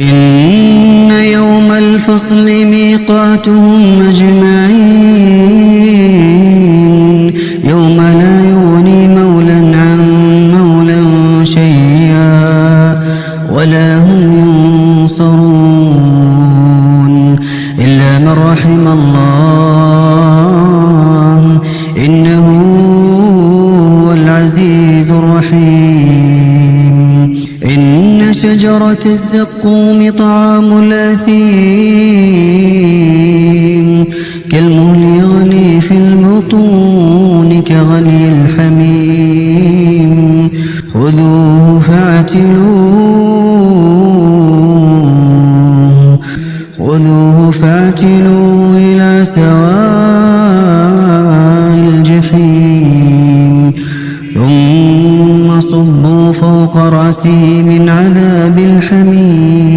إن يوم الفصل ميقاتهم أجمعين يوم لا يغني مولى عن مولى شيئا ولا هم ينصرون إلا من رحم الله إنه هو العزيز الرحيم. إن شجرة الزقوم طعام الأثيم كالمهل يغلي في البطون كغلي الحميم خذوه فاعتلوه إلى سواء